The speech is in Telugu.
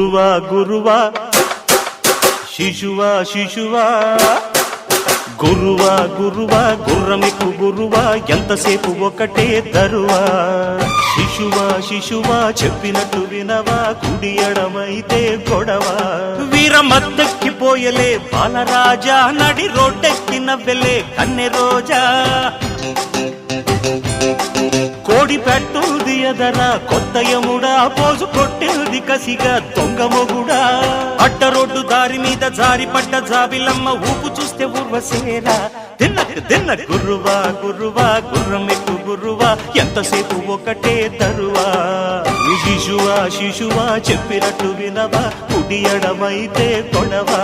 గురువా గురువా శిశువా శిశువా గురువా గురువా గుర్రమికు గురువా ఎంతసేపు ఒకటే దరువా శిశువా శిశువా చెప్పినట్టు వినవా కుడి ఎడమైతే గొడవ వీరమద్దెక్కిపోయలే బాలరాజా నడి రోడ్డెక్కి నవ్వెలే కన్నె రోజా కోడి పెట్టుది ఎదరా కొత్త యముడా పోజు కొట్టేది కసిగా దొంగ మొగుడా అడ్డ రోడ్డు దారి మీద జారి పడ్డ జాబిలమ్మ ఊపు చూస్తే ఊర్వశేరా తిన్న గురువా గురువా గుర్రమెక్కు గురువా ఎంతసేపు ఒకటే తరువా శిశువా శిశువా చెప్పినట్టు వినవా కుడి ఎడమైతే కొడవా